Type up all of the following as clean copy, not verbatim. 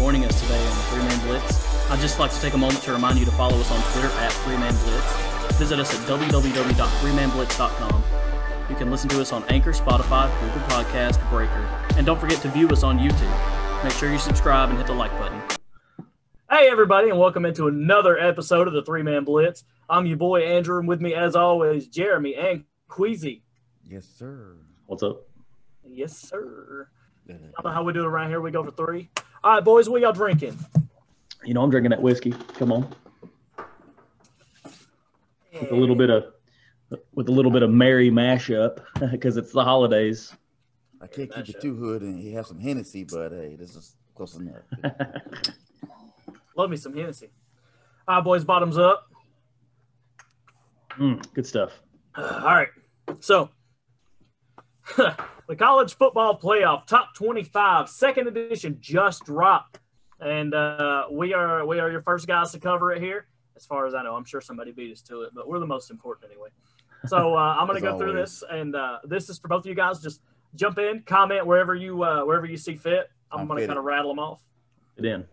joining us today on the Man Blitz. I'd just like to take a moment to remind you to follow us on Twitter at Man Blitz. Visit us at www.freemanblitz.com. You can listen to us on Anchor, Spotify, Google Podcast, Breaker. And don't forget to view us on YouTube. Make sure you subscribe and hit the like button. Hey, everybody, and welcome into another episode of the Man Blitz. I'm your boy, Andrew, and with me, as always, Jeremy and Kwesi. Yes, sir. What's up? Yes, sir. I don't know how we do it around here. We go for three. All right, boys, what y'all drinking? You know, I'm drinking that whiskey. Come on. With a little bit of merry mashup because it's the holidays. I can't keep it too hood, and he has some Hennessy, but hey, this is close enough. Love me some Hennessy. All right, boys, bottoms up. Good stuff. All right, so the college football playoff top 25 second edition just dropped, and we are your first guys to cover it here. As far as I know, I'm sure somebody beat us to it, but we're the most important anyway. So I'm going to go through this, and this is for both of you guys. Just jump in, comment wherever you see fit. I'm going to kind of rattle them off. Get in.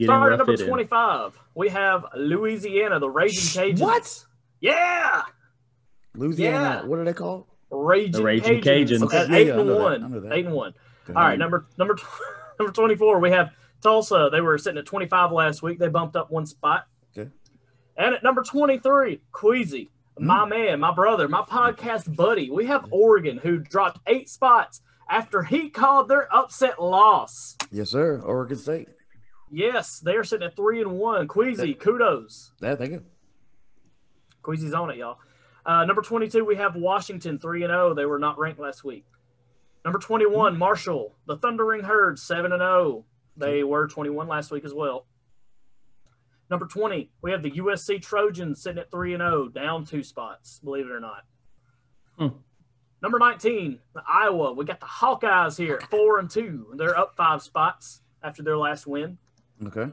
Starting at number 25, we have Louisiana, the Raging Cajuns. What? Yeah. Louisiana. Yeah. What are they called? The Raging Cajuns. Okay, 8-1. 8-1. All right, number 24, we have Tulsa. They were sitting at 25 last week. They bumped up one spot. Okay. And at number 23, Kwesi, my man, my brother, my podcast buddy. We have Oregon, who dropped 8 spots after he called their upset loss. Yes, sir. Oregon State. Yes, they are sitting at 3-1. Kwesi, kudos. Yeah, thank you. Kwesi's on it, y'all. Number 22, we have Washington, 3-0. They were not ranked last week. Number 21, Marshall, the Thundering Herd, 7-0. They were 21 last week as well. Number 20, we have the USC Trojans sitting at 3-0, down 2 spots, believe it or not. Number 19, Iowa. We got the Hawkeyes here at 4-2. They're up 5 spots after their last win. Okay.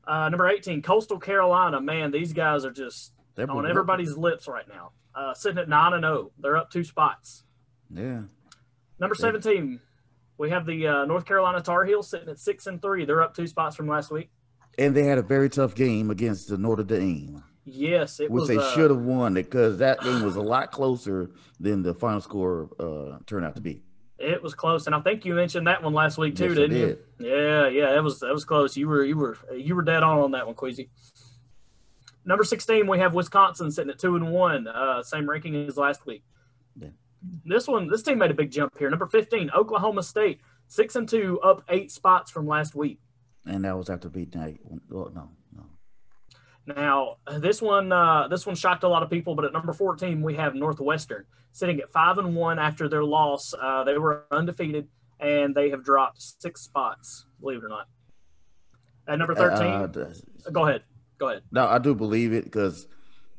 Number 18, Coastal Carolina. Man, these guys are just on everybody's lips right now. Sitting at 9-0. They're up 2 spots. Yeah. Number 17, we have the North Carolina Tar Heels sitting at 6-3. They're up 2 spots from last week. And they had a very tough game against the Notre Dame. Yes, it was. Which they should have won because that game was a lot closer than the final score turned out to be. It was close, and I think you mentioned that one last week too, didn't you? Yeah, that was close. You were dead on that one, Kwesi. Number 16, we have Wisconsin sitting at 2-1, same ranking as last week. Yeah. This team made a big jump here. Number 15, Oklahoma State, 6-2, up 8 spots from last week. And that was after beating that. Well, no. Now, this one shocked a lot of people, but at number 14, we have Northwestern sitting at 5-1 after their loss. They were undefeated, and they have dropped 6 spots, believe it or not. At number 13, go ahead. No, I do believe it because,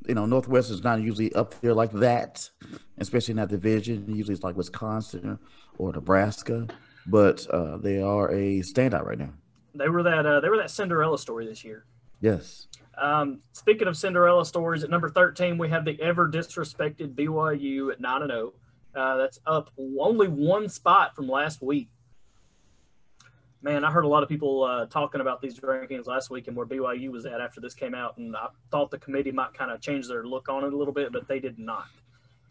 Northwestern's not usually up there like that, especially in that division. Usually it's like Wisconsin or Nebraska, but they are a standout right now. They were that Cinderella story this year. Yes. Speaking of Cinderella stories, at number 13, we have the ever disrespected BYU at 9-0. That's up only 1 spot from last week. Man, I heard a lot of people talking about these rankings last week and where BYU was at after this came out, and I thought the committee might kind of change their look on it a little bit, but they did not.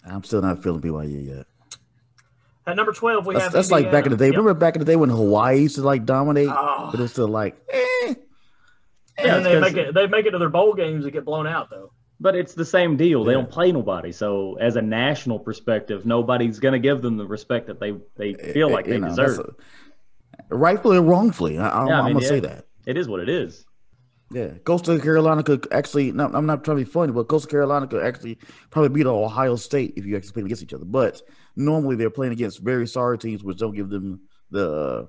I'm still not feeling BYU yet. At number 12, we have that's Indiana. Like back in the day. Yep. Remember back in the day when Hawaii used to dominate, but it was still like, Yeah, and they make it to their bowl games and get blown out though. But it's the same deal. They don't play nobody. So as a national perspective, nobody's going to give them the respect that they feel like they deserve. Rightfully or wrongfully, I'm going to say that. It is what it is. Yeah, Coastal Carolina could actually. No, I'm not trying to be funny, but Coastal Carolina could actually probably beat Ohio State if you actually play against each other. But normally they're playing against very sorry teams, which don't give them the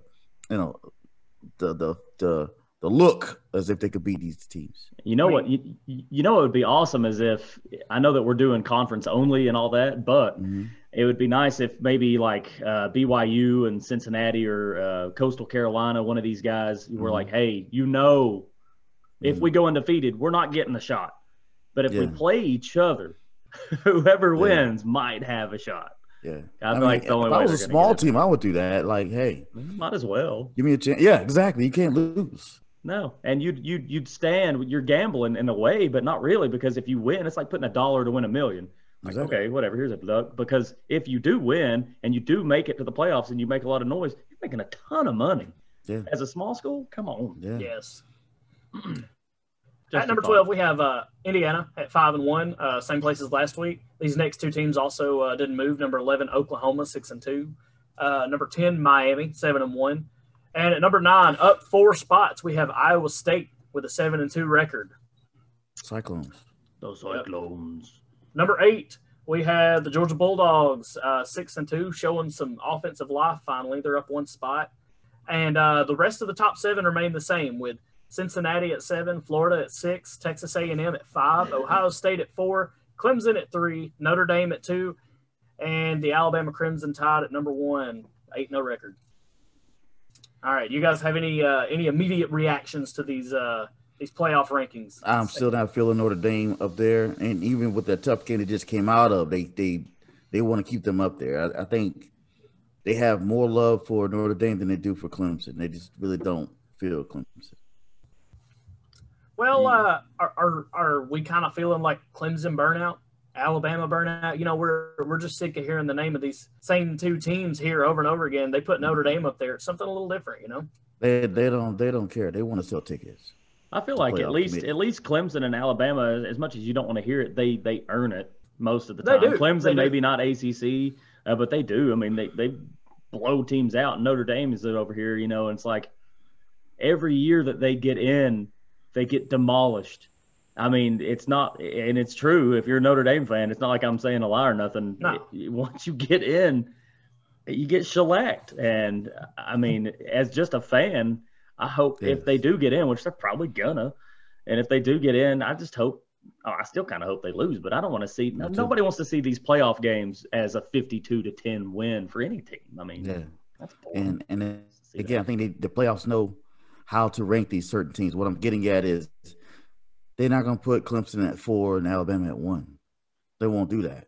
look as if they could beat these teams. You know what? You know what would be awesome is if I know that we're doing conference only and all that, but it would be nice if maybe like BYU and Cincinnati or Coastal Carolina, one of these guys, were like, hey, if we go undefeated, we're not getting a shot. But if we play each other, whoever wins might have a shot. Yeah. I feel like it's the only if way I was they're a gonna small get it. team, I would do that. Like, hey, Might as well. give me a chance. Yeah, exactly. You can't lose. No, and you'd stand. You're gambling in a way, but not really, because if you win, it's like putting $1 to win $1 million. Like, Exactly. okay, whatever. Here's a duck. Because if you do win and you do make it to the playoffs and you make a lot of noise, you're making a ton of money. Yeah. As a small school, come on. Yeah. Yes. Just At number a 12, thought. we have Indiana at 5-1, same place as last week. These next two teams also didn't move. Number 11, Oklahoma, 6-2. Number 10, Miami, 7-1. And at number 9, up 4 spots, we have Iowa State with a 7-2 record. Cyclones. Those Cyclones. Number 8, we have the Georgia Bulldogs, 6-2, showing some offensive life finally. They're up 1 spot. And the rest of the top 7 remain the same, with Cincinnati at 7, Florida at 6, Texas A&M at 5, Ohio State at 4, Clemson at 3, Notre Dame at 2, and the Alabama Crimson Tide at number 1, 8-0 record. All right, you guys have any immediate reactions to these playoff rankings? I'm still not feeling Notre Dame up there, and even with the tough game they just came out of, they want to keep them up there. I think they have more love for Notre Dame than they do for Clemson. They just really don't feel Clemson. Well, are we kind of feeling like Clemson burnout, Alabama burnout? You know, we're just sick of hearing the name of these same two teams here over and over again. They put Notre Dame up there. It's something a little different, you know. They don't care. They want to sell tickets. I feel like at least Clemson and Alabama, as much as you don't want to hear it, they earn it most of the time. They do. Clemson maybe not ACC, but they do. I mean, they blow teams out. Notre Dame is over here, you know, and it's like every year that they get in, they get demolished. I mean, it's not, and it's true. If you're a Notre Dame fan, it's not like I'm saying a lie or nothing. No. Once you get in, you get shellacked. And I mean, as just a fan, I hope if they do get in, which they're probably gonna, and if they do get in, I just hope. I still kind of hope they lose, but I don't want to see. Nobody wants to see these playoff games as a 52-10 win for any team. I mean, that's boring. And then, again, I think the playoffs know how to rank these certain teams. What I'm getting at is they're not going to put Clemson at 4 and Alabama at 1. They won't do that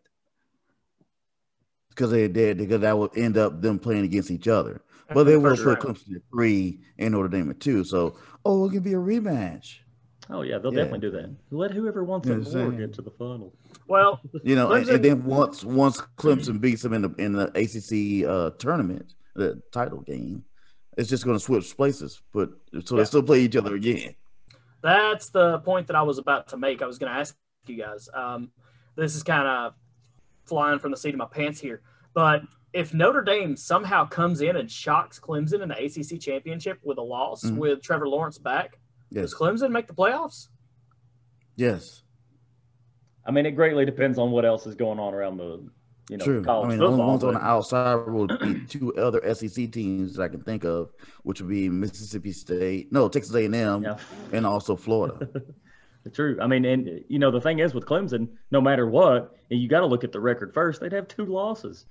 because that will end up them playing against each other. But they will put Clemson at 3 and Notre Dame at 2. So, it can be a rematch. Oh yeah, they'll definitely do that. Let whoever wants it more get to the final. Well, you know, and then once Clemson beats them in the ACC tournament, the title game, it's just going to switch places. But they still play each other again. That's the point that I was about to make. I was going to ask you guys. This is kind of flying from the seat of my pants here, but if Notre Dame somehow comes in and shocks Clemson in the ACC championship with a loss with Trevor Lawrence back, does Clemson make the playoffs? Yes. I mean, it greatly depends on what else is going on around the, college football. The only ones on the outside would be 2 other SEC teams that I can think of, which would be Texas A&M, and also Florida. True. I mean, and the thing is with Clemson, no matter what, you got to look at the record first. They'd have 2 losses.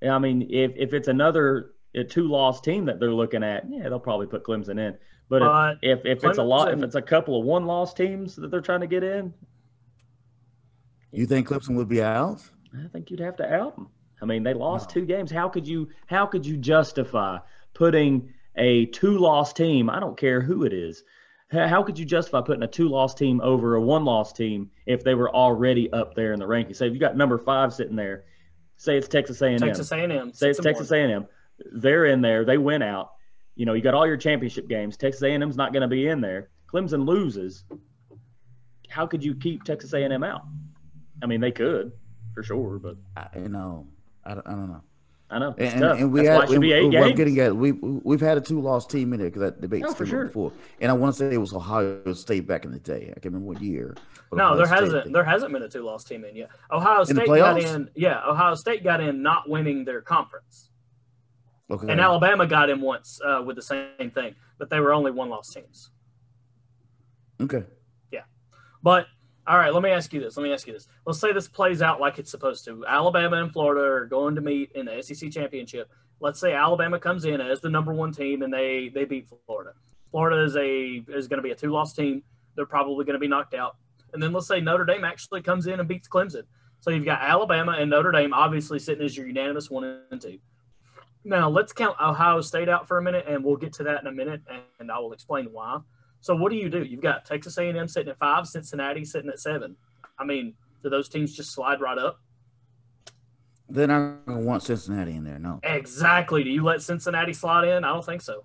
I mean, if it's another 2-loss team that they're looking at, they'll probably put Clemson in. But if it's a couple of 1-loss teams that they're trying to get in, you think Clemson would be out? I think you'd have to out them. I mean, they lost 2 games. How could you justify putting a 2-loss team? I don't care who it is. How could you justify putting a 2-loss team over a 1-loss team if they were already up there in the rankings? Say if you got number 5 sitting there, say it's Texas A&M. Say it's Texas A&M. They're in there. They win out. You got all your championship games. Texas A&M's not going to be in there. Clemson loses. How could you keep Texas A&M out? I mean, they could, for sure, but I don't know. I know. It's tough. And That's why it should be 8 games. I'm getting at we've had a 2-loss team in there because that debate for sure. before, and I want to say it was Ohio State back in the day. I can't remember what year. No, there hasn't been a 2-loss team in yet. Ohio State got in. Yeah, Ohio State got in not winning their conference. Okay. And Alabama got in once with the same thing, but they were only 1-loss teams. Okay. Yeah. But, all right, let me ask you this. Let's say this plays out like it's supposed to. Alabama and Florida are going to meet in the SEC championship. Let's say Alabama comes in as the number 1 team and they beat Florida. Florida is going to be a 2-loss team. They're probably going to be knocked out. And then let's say Notre Dame actually comes in and beats Clemson. So you've got Alabama and Notre Dame obviously sitting as your unanimous 1 and 2. Now let's count Ohio State out for a minute, and we'll get to that in a minute, and I will explain why. So what do? You've got Texas A&M sitting at 5, Cincinnati sitting at 7. I mean, do those teams just slide right up? They're not going to want Cincinnati in there, no. Exactly. Do you let Cincinnati slide in? I don't think so.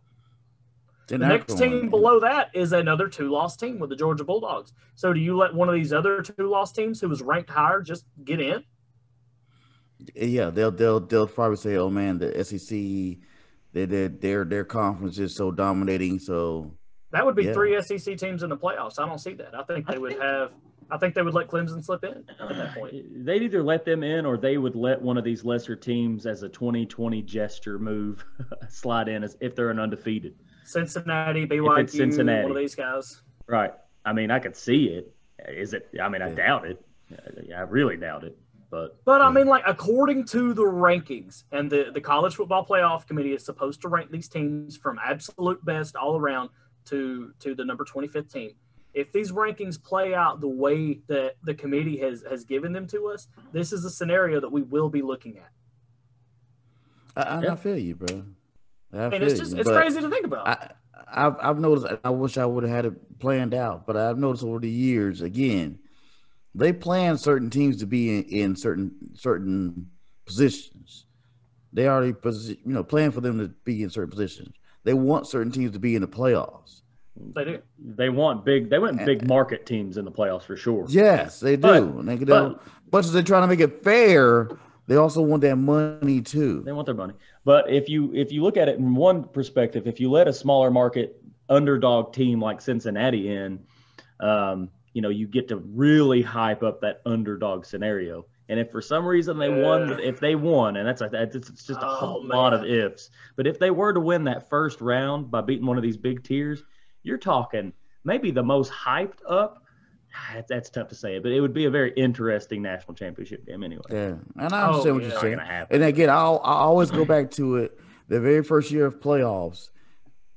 They're The next team below that is another 2-loss team with the Georgia Bulldogs. So do you let one of these other 2-loss teams who was ranked higher just get in? Yeah, they'll probably say, "Oh man, the SEC, their conference is so dominating." So that would be 3 SEC teams in the playoffs. I don't see that. I think they would let Clemson slip in at that point. They'd either let them in or they would let one of these lesser teams as a 2020 gesture move slide in as if they're an undefeated. Cincinnati, BYU, Cincinnati. one of these guys. Right. I mean, I could see it. Is it? I mean, I doubt it. I really doubt it. But I mean, like, according to the rankings, and the College Football Playoff Committee is supposed to rank these teams from absolute best all around to the number 25th team. If these rankings play out the way that the committee has given them to us, this is a scenario that we will be looking at. I feel you, bro. It's crazy to think about. I've noticed. I wish I would have had it planned out, but I've noticed over the years again. They plan certain teams to be in certain positions. They already plan for them to be in certain positions. They want certain teams to be in the playoffs. They do. They want big market teams in the playoffs for sure. Yes, they do. But as they're trying to make it fair, they also want that money too. They want their money. But if you look at it from one perspective, if you let a smaller market underdog team like Cincinnati in, you get to really hype up that underdog scenario. And if for some reason they won, and it's just a whole lot of ifs. But if they were to win that first round by beating one of these big tiers, you're talking maybe the most hyped up. That's tough to say, but it would be a very interesting national championship game anyway. Yeah, and I understand what you're saying. Happen. And again, I always go back to it. The very first year of playoffs,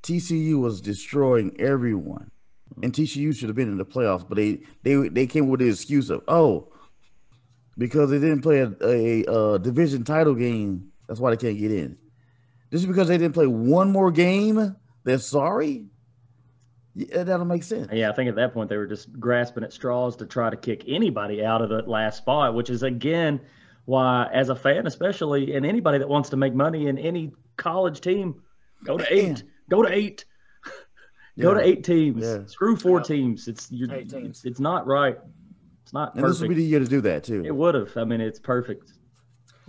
TCU was destroying everyone. And TCU should have been in the playoffs, but they came with the excuse of, because they didn't play a division title game, that's why they can't get in. Just because they didn't play one more game, they're sorry? Yeah, that'll make sense. Yeah, I think at that point they were just grasping at straws to try to kick anybody out of the last spot, which is, again, why, as a fan especially, and anybody that wants to make money in any college team, go to 8. Go to 8. Go to 8 teams. Yeah. Screw 4 teams. 8 teams. It's not right. It's not perfect. And this would be the year to do that too. It would have. I mean, it's perfect.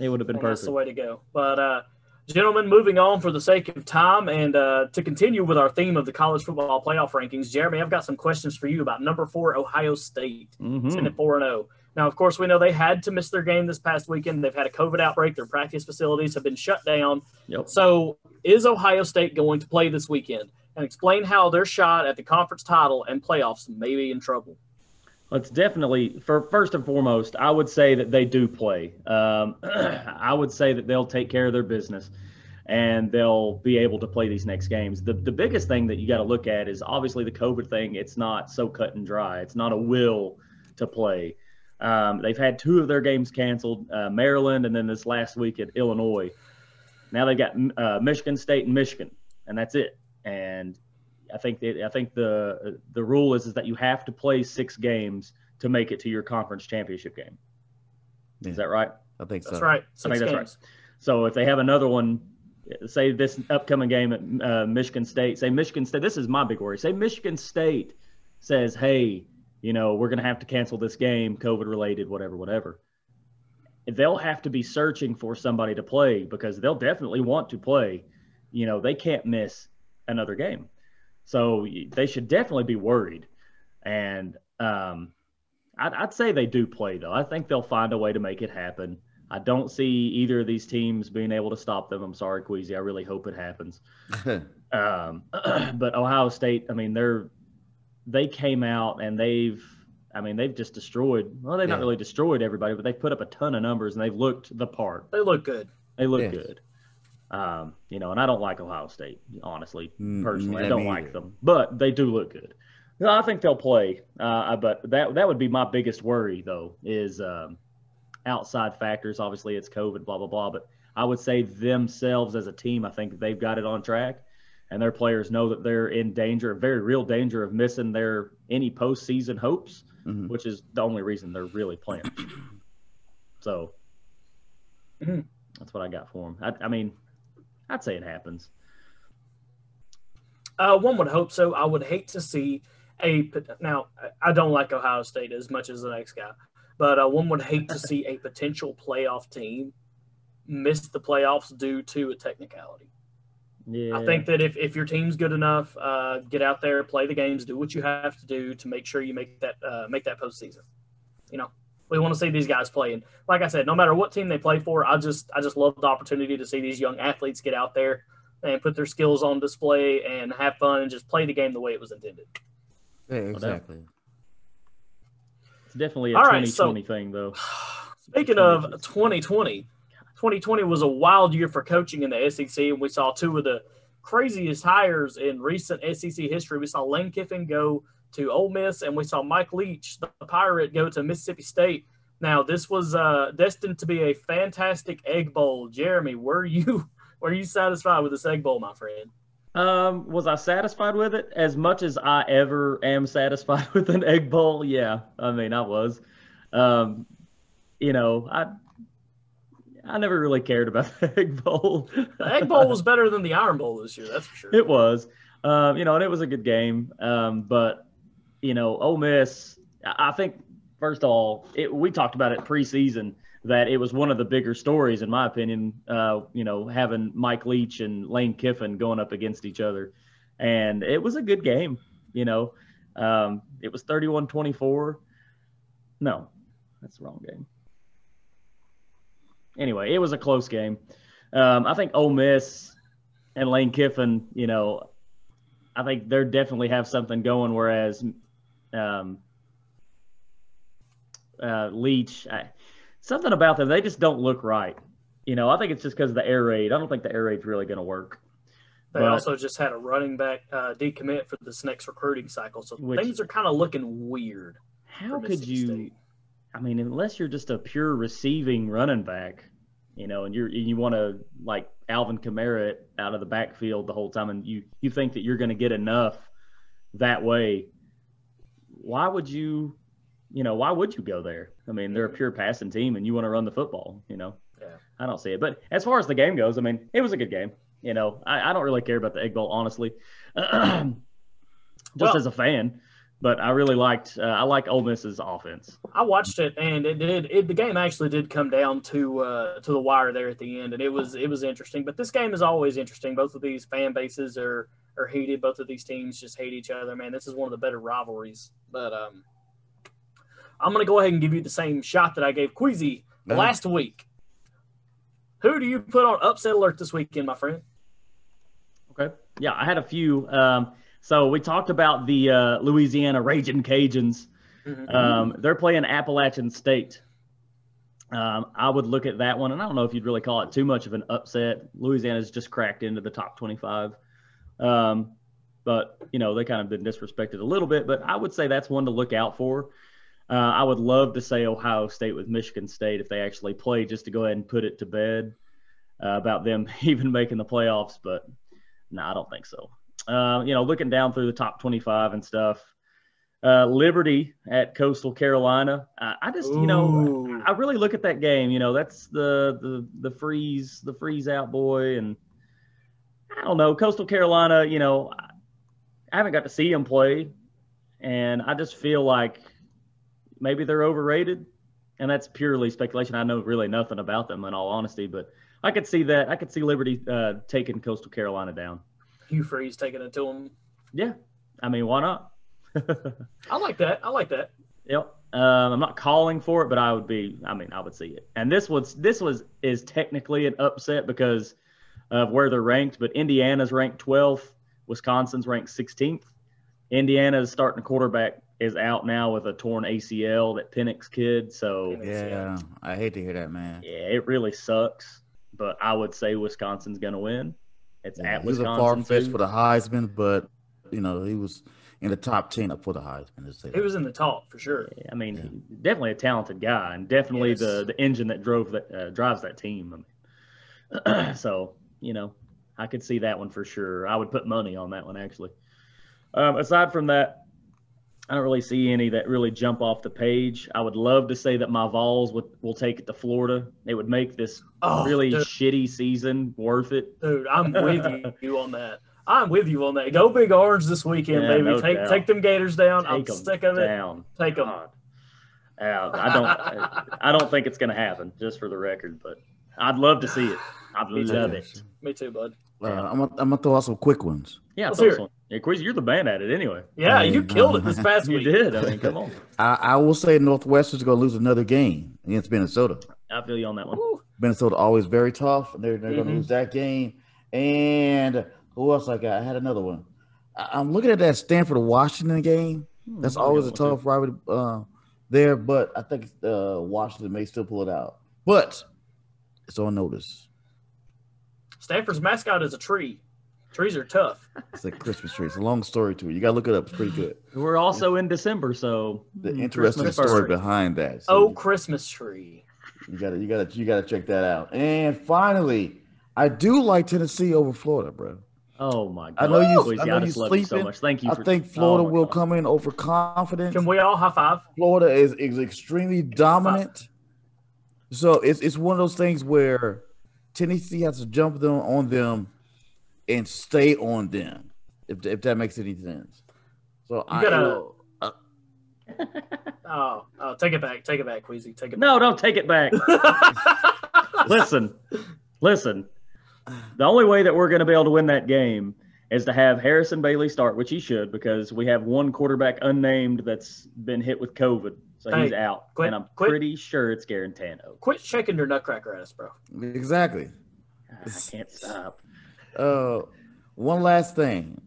It would have been perfect. That's the way to go. But gentlemen, moving on for the sake of time and to continue with our theme of the college football playoff rankings, Jeremy, I've got some questions for you about number 4 Ohio State. Sitting at 4-0. Now, of course, we know they had to miss their game this past weekend. They've had a COVID outbreak. Their practice facilities have been shut down. Yep. So is Ohio State going to play this weekend? And explain how their shot at the conference title and playoffs may be in trouble. It's definitely, first and foremost, I would say that they do play. I would say that they'll take care of their business and they'll be able to play these next games. The biggest thing that you got to look at is obviously the COVID thing. It's not so cut and dry. It's not a will to play. They've had 2 of their games canceled, Maryland, and then this last week at Illinois. Now they've got Michigan State and Michigan, and that's it. And I think the rule is that you have to play 6 games to make it to your conference championship game. Yeah. Is that right? I think so. That's right. I think that's right. So if they have another one, say this upcoming game at Michigan State, this is my big worry. Say Michigan State says, hey, we're going to have to cancel this game, COVID related, whatever. They'll have to be searching for somebody to play because they'll definitely want to play. They can't miss another game. So they should definitely be worried. And I'd say they do play, though. I think they'll find a way to make it happen. I don't see either of these teams being able to stop them. I'm sorry, Kwesi. I really hope it happens. But Ohio State, I mean, they came out and they've just destroyed. Well, they've not really destroyed everybody, but they've put up a ton of numbers and they've looked the part. They look good. They look good. And I don't like Ohio State, honestly, personally. I don't like them, but they do look good. I think they'll play. But that would be my biggest worry, though, is outside factors. Obviously, it's COVID, blah, blah, blah. But I would say themselves as a team, I think they've got it on track. And their players know that they're in danger, very real danger of missing any postseason hopes, which is the only reason they're really playing. So that's what I got for them. I mean, I'd say it happens. One would hope so. I would hate to see now, I don't like Ohio State as much as the next guy, but one would hate to see a potential playoff team miss the playoffs due to a technicality. Yeah. I think that if your team's good enough, get out there, play the games, do what you have to do to make sure you make that postseason. You know, we want to see these guys play. And like I said, no matter what team they play for, I just love the opportunity to see these young athletes get out there and put their skills on display and have fun and just play the game the way it was intended. Yeah, exactly. It's definitely a 2020 thing, though. Speaking of 2020. 2020 was a wild year for coaching in the SEC, and we saw two of the craziest hires in recent SEC history. We saw Lane Kiffin go to Ole Miss, and we saw Mike Leach, the Pirate, go to Mississippi State. Now, this was destined to be a fantastic Egg Bowl. Jeremy, were you satisfied with this Egg Bowl, my friend? Was I satisfied with it? As much as I ever am satisfied with an Egg Bowl, yeah. I mean, I was. I never really cared about the Egg Bowl. The Egg Bowl was better than the Iron Bowl this year, that's for sure. It was. And it was a good game. But, Ole Miss, I think, first of all, we talked about it preseason, that it was one of the bigger stories, in my opinion, having Mike Leach and Lane Kiffin going up against each other. And it was a good game, It was 31-24. No, that's the wrong game. Anyway, it was a close game. I think Ole Miss and Lane Kiffin, I think they definitely have something going, whereas Leach, something about them, they just don't look right. I think it's just because of the air raid. I don't think the air raid's really going to work. They also just had a running back decommit for this next recruiting cycle, so things are kind of looking weird. How could you State. I mean, unless you're just a pure receiving running back, and you want to like Alvin Kamara out of the backfield the whole time, and you think that you're going to get enough that way, why would you go there? I mean, they're a pure passing team, and you want to run the football, Yeah. I don't see it. But as far as the game goes, I mean, it was a good game. I don't really care about the Egg Bowl, honestly, as a fan. But I really liked Ole Miss's offense. I watched it, and the game actually did come down to the wire there at the end, and it was interesting. But this game is always interesting. Both of these fan bases are heated. Both of these teams just hate each other. Man, this is one of the better rivalries. But I'm going to go ahead and give you the same shot that I gave Kwesi last week. Who do you put on upset alert this weekend, my friend? Okay. Yeah, I had a few. So we talked about the Louisiana Ragin' Cajuns. They're playing Appalachian State. I would look at that one, and I don't know if you'd really call it too much of an upset. Louisiana's just cracked into the top 25. But, they kind of been disrespected a little bit. But I would say that's one to look out for. I would love to say Ohio State with Michigan State if they actually play, just to go ahead and put it to bed about them even making the playoffs. But, no, I don't think so. Looking down through the top 25 and stuff, Liberty at Coastal Carolina. I just, I really look at that game. That's the freeze out boy, and I don't know, Coastal Carolina. I haven't got to see them play, and I just feel like maybe they're overrated, and that's purely speculation. I know really nothing about them, in all honesty, but I could see that. I could see Liberty taking Coastal Carolina down. Hugh Freeze taking it to him. Yeah. I mean, why not? I like that. Yep. I'm not calling for it, but I would see it. And this is technically an upset because of where they're ranked, but Indiana's ranked 12th. Wisconsin's ranked 16th. Indiana's starting quarterback is out now with a torn ACL, that Penix kid. So yeah, I hate to hear that, man. Yeah, it really sucks. But I would say Wisconsin's going to win. It's at Wisconsin. He was a far fetch for the Heisman, but he was in the top 10 up for the Heisman. Let's say He that. was in the talk for sure. I mean, definitely a talented guy, and definitely Yes. the engine that drives that team. I mean, so I could see that one for sure. I would put money on that one actually. Aside from that, I don't really see any that really jump off the page. I would love to say that my Vols will take it to Florida. It would make this really shitty season worth it. Dude, I'm with you on that. I'm with you on that. Go Big Orange this weekend, baby. No take them Gators down. I'm Take 'em sick of it. down. Take them. God. I don't think it's going to happen, just for the record, but I'd love to see it. I'd love it. Me too, bud. I'm gonna throw out some quick ones. Yeah, Let's hear it. Yeah, Kwesi, you're the man at it anyway. Yeah, you killed it this past You week. did. I mean, come on. I will say Northwestern's going to lose another game against Minnesota. I feel you on that one. Woo. Minnesota always very tough. They're going to lose that game. And who else I got? I had another one. I'm looking at that Stanford-Washington game. That's always a tough rivalry there, but I think Washington may still pull it out. But it's on notice. Stanford's mascot is a tree. Trees are tough. It's a Christmas tree. It's a long story to it. You got to look it up. It's pretty good. We're also in December, so The interesting Christmas story first. behind that. So Christmas tree. you gotta check that out. And finally, I do like Tennessee over Florida, bro. Oh my God! I know you. Kwesi, I know you just love you so sleeping. much. Thank you. I For, think Florida oh my will God. come in overconfident. Can we all high five? Florida is extremely dominant. So it's one of those things where Tennessee has to jump on them and stay on them, if that makes any sense. So Take it back, Kwesi. Take it No, don't take it back. Listen. The only way that we're going to be able to win that game is to have Harrison Bailey start, which he should, because we have one quarterback unnamed that's been hit with COVID, so he's out. And I'm pretty sure it's Garantano. Quit shaking your nutcracker at us, bro. Exactly. I can't stop. One last thing.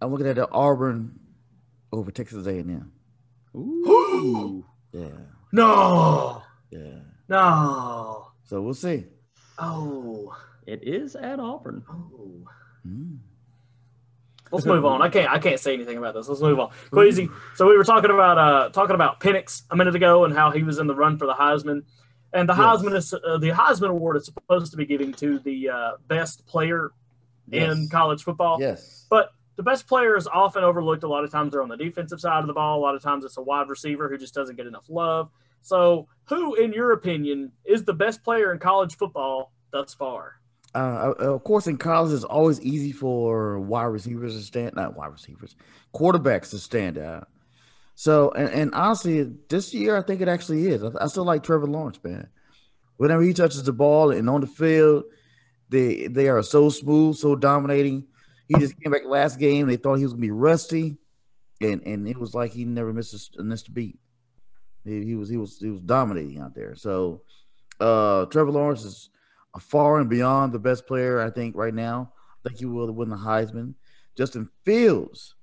I'm looking at the Auburn over Texas A&M. Ooh. Yeah. No. Yeah. No. So we'll see. Oh. It is at Auburn. Oh. Mm. Let's move on. I can't say anything about this. Let's move on. Kwesi. So we were talking about Penix a minute ago and how he was in the run for the Heisman. And the Heisman Award is supposed to be given to the best player in college football. Yes. But the best player is often overlooked. A lot of times they're on the defensive side of the ball. A lot of times it's a wide receiver who just doesn't get enough love. So who, in your opinion, is the best player in college football thus far? Of course, in college, it's always easy for quarterbacks to stand out. So, and honestly, this year, I think it actually is. I still like Trevor Lawrence, man. Whenever he touches the ball and on the field, they are so smooth, so dominating. He just came back last game. They thought he was going to be rusty, and it was like he never missed a beat. He was dominating out there. So, Trevor Lawrence is far and beyond the best player, I think, right now. I think he will win the Heisman. Justin Fields,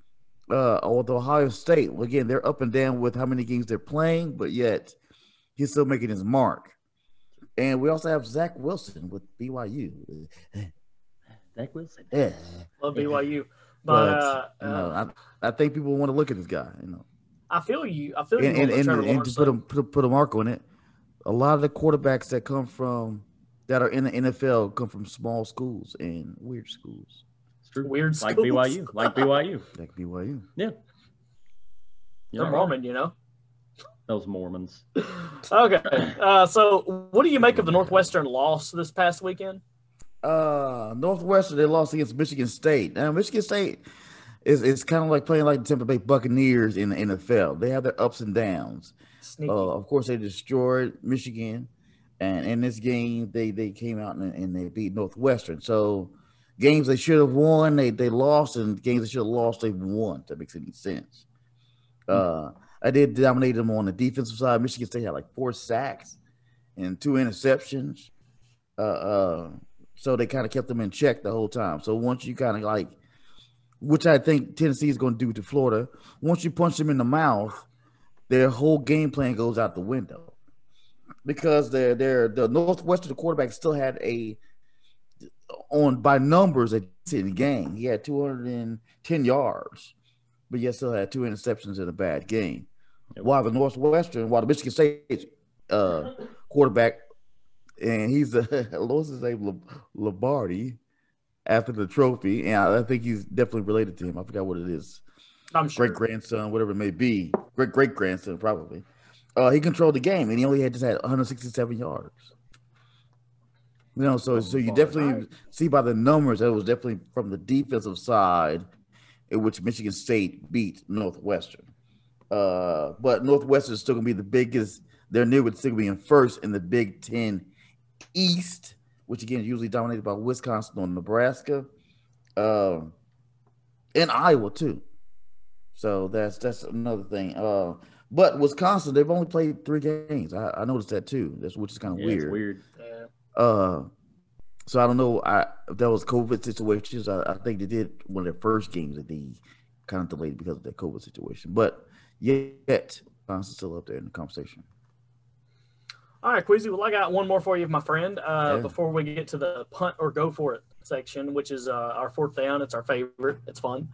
with Ohio State, again, they're up and down with how many games they're playing, but yet he's still making his mark. And we also have Zach Wilson with BYU. Zach Wilson. Yeah. Love BYU. But I think people want to look at this guy, I feel you. And to put a mark on it, a lot of the quarterbacks that are in the NFL come from small schools and weird schools. It's true. Weird like schools. BYU. Like BYU. Like BYU. Yeah. They're Mormon, Those Mormons. Okay. So what do you make of the Northwestern loss this past weekend? Northwestern, they lost against Michigan State. Now, Michigan State is kind of like playing like the Tampa Bay Buccaneers in the NFL. They have their ups and downs. Sneaky. Of course, they destroyed Michigan. And in this game, they came out and they beat Northwestern. So games they should have won, they lost, and games they should have lost, they won. If that makes any sense. I did dominate them on the defensive side. Michigan State had like 4 sacks and 2 interceptions. So they kind of kept them in check the whole time. So once you kind of which I think Tennessee is going to do to Florida, once you punch them in the mouth, their whole game plan goes out the window. Because the Northwestern quarterback still had by numbers a decent game. He had 210 yards but yet still had 2 interceptions in a bad game. Yep. While the Michigan State quarterback, and he's what's his name, Lombardi, after the trophy, and I think he's definitely related to him. I forgot what it is. I'm sure. Great grandson, whatever it may be. Great grandson, probably. He controlled the game, and he only just had 167 yards. So you definitely see by the numbers that it was definitely from the defensive side in which Michigan State beat Northwestern. But Northwestern is still going to be the biggest. They're still going to be in first in the Big Ten East, which again is usually dominated by Wisconsin or Nebraska, and Iowa too. So that's another thing. But Wisconsin, they've only played 3 games. I noticed that too. Which is kind of weird. It's weird. So I don't know if that was COVID situations. I think they did one of their first games that they kind of delayed because of that COVID situation. But yet, Wisconsin's still up there in the conversation. All right, Kwesi. Well, I got one more for you, my friend, before we get to the punt or go for it section, which is our 4th down. It's our favorite. It's fun.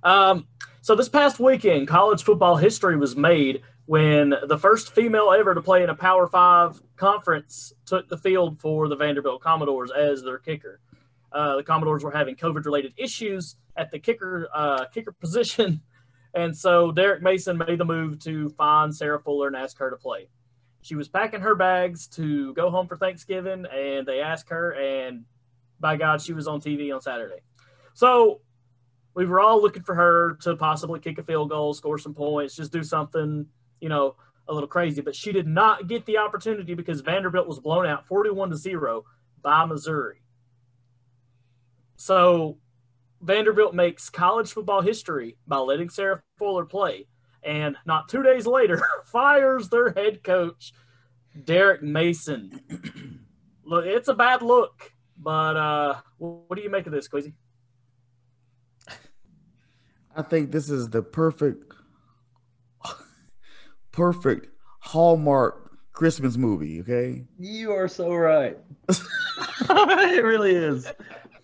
So this past weekend, college football history was made when the first female ever to play in a Power 5 conference took the field for the Vanderbilt Commodores as their kicker. The Commodores were having COVID-related issues at the kicker position, and so Derek Mason made the move to find Sarah Fuller and ask her to play. She was packing her bags to go home for Thanksgiving, and they asked her, and by God, she was on TV on Saturday. So we were all looking for her to possibly kick a field goal, score some points, just do something, a little crazy. But she did not get the opportunity because Vanderbilt was blown out 41-0 by Missouri. So Vanderbilt makes college football history by letting Sarah Fuller play. And not 2 days later, fires their head coach, Derek Mason. Look, it's a bad look. But what do you make of this, Kwesi? I think this is the perfect Hallmark Christmas movie, okay? You are so right. It really is.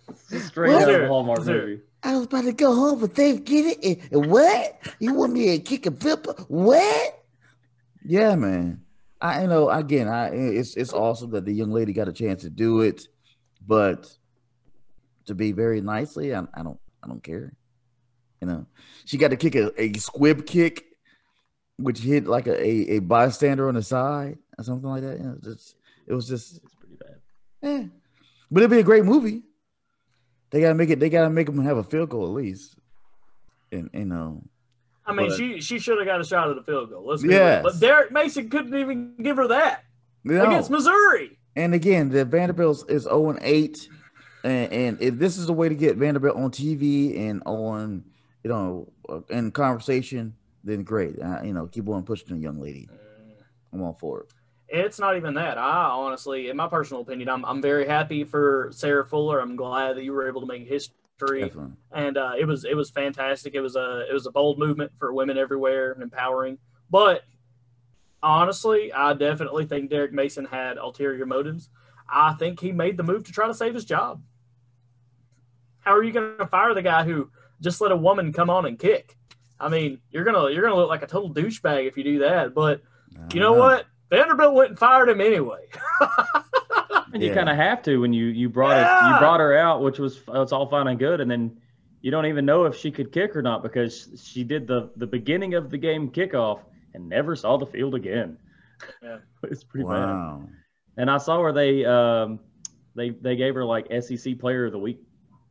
It's a straight out of a Hallmark movie. I was about to go home for Thanksgiving, and what? You want me to kick a flipper? What? Yeah, man. It's awesome that the young lady got a chance to do it, but to be very nicely, I don't care. She got to kick a squib kick, which hit like a bystander on the side or something like that. It's pretty bad. Yeah, but it'd be a great movie. They gotta make it. They gotta make them have a field goal at least. She should have got a shot at a field goal. Let's be real. But Derek Mason couldn't even give her that against Missouri. And again, the Vanderbilt is 0-8, and if this is the way to get Vanderbilt on TV and on in conversation, then great. Keep on pushing the young lady. I'm all for it. It's not even that. I honestly, in my personal opinion, I'm very happy for Sarah Fuller. I'm glad that you were able to make history. Definitely. And it was fantastic. It was a bold movement for women everywhere and empowering. But honestly, I definitely think Derek Mason had ulterior motives. I think he made the move to try to save his job. How are you going to fire the guy who just let a woman come on and kick? I mean, you're gonna look like a total douchebag if you do that. But you know what? Vanderbilt went and fired him anyway. And you kind of have to when you brought her out, which was it's all fine and good, and then you don't even know if she could kick or not because she did the beginning of the game kickoff and never saw the field again. Yeah, it's pretty bad. And I saw where they gave her like SEC Player of the Week.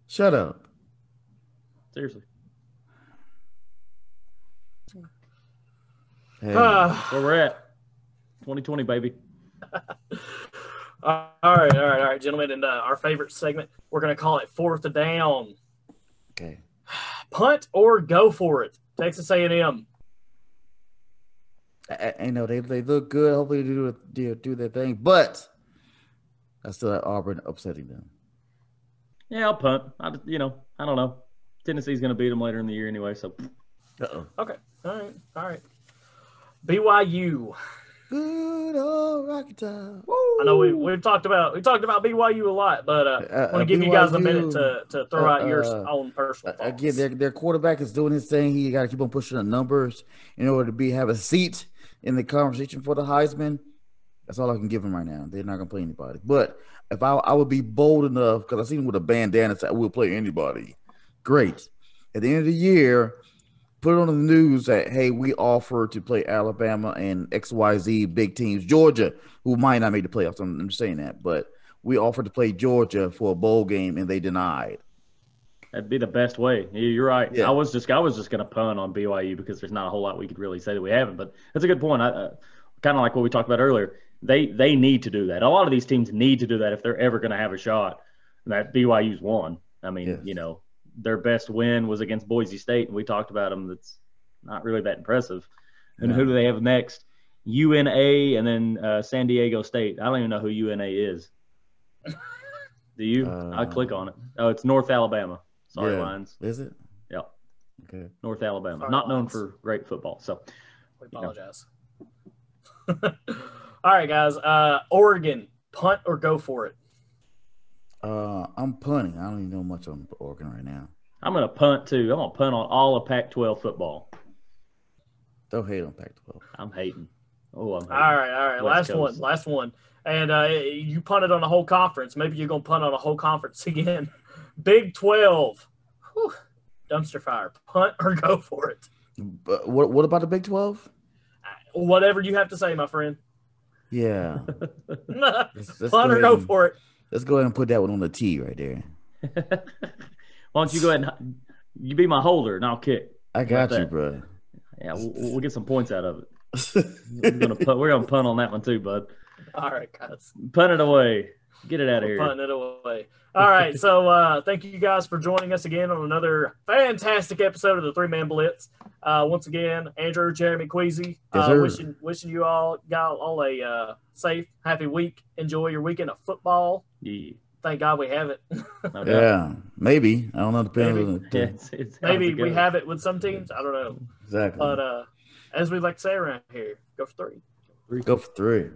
Shut up. Seriously. Hey. Where we're at. 2020, baby. All right, gentlemen. And our favorite segment, we're going to call it 4th down. Okay. Punt or go for it. Texas A&M. I know they look good. Hopefully they do their thing, but I still have Auburn upsetting them. Yeah, I'll punt. I don't know. Tennessee's going to beat them later in the year anyway. So. Okay. All right. BYU. Good old Rocky Top. I know we've talked about BYU a lot, but I want to give you guys a minute to throw out your own personal thoughts. Again, their quarterback is doing his thing. He got to keep on pushing the numbers in order to have a seat in the conversation for the Heisman. That's all I can give him right now. They're not going to play anybody. But if I would be bold enough, because I seen him with a bandana, say, we'll play anybody. Great. At the end of the year, put it on the news that, hey, we offer to play Alabama and XYZ big teams, Georgia, who might not make the playoffs. I'm just saying that. But we offered to play Georgia for a bowl game, and they denied. That'd be the best way. You're right. Yeah. I was just going to punt on BYU because there's not a whole lot we could really say that we haven't. But that's a good point. Kind of like what we talked about earlier. They need to do that. A lot of these teams need to do that if they're ever going to have a shot. And that BYU's won. I mean, yes. Their best win was against Boise State, and we talked about them. That's not really that impressive. And who do they have next? UNA and then San Diego State. I don't even know who UNA is. Do you? I'll click on it. Oh, it's North Alabama. Sorry, Lions. Is it? Yeah. Okay. North Alabama. Sorry, not known Lions. for great football. So We apologize. All right, guys. Oregon, punt or go for it? I'm punting. I don't even know much on Oregon right now. I'm going to punt too. I'm going to punt on all of Pac-12 football. Don't hate on Pac-12. I'm hating. Oh, I'm hating. All right. West Coast. Last one. And you punted on a whole conference. Maybe you're going to punt on a whole conference again. Big 12. Whew. Dumpster fire. Punt or go for it? But what about the Big 12? Whatever you have to say, my friend. Yeah. Let's Punt or go for it? Let's go ahead and put that one on the tee right there. Why don't you go ahead and you be my holder and I'll kick. I got you, bro. Yeah, we'll get some points out of it. We're gonna punt on that one too, bud. All right, guys. Punt it away. Get it out of here. Punting it away. All right. So thank you guys for joining us again on another fantastic episode of the Three-Man Blitz. Once again, Andrew, Jeremy, Kwesi, wishing you all a safe, happy week. Enjoy your weekend of football. Yeah. Thank God we have it. No doubt. Yeah, maybe. I don't know. Depends. Maybe we have it with some teams. I don't know. Exactly. But as we like to say around here, go for three. Go for three.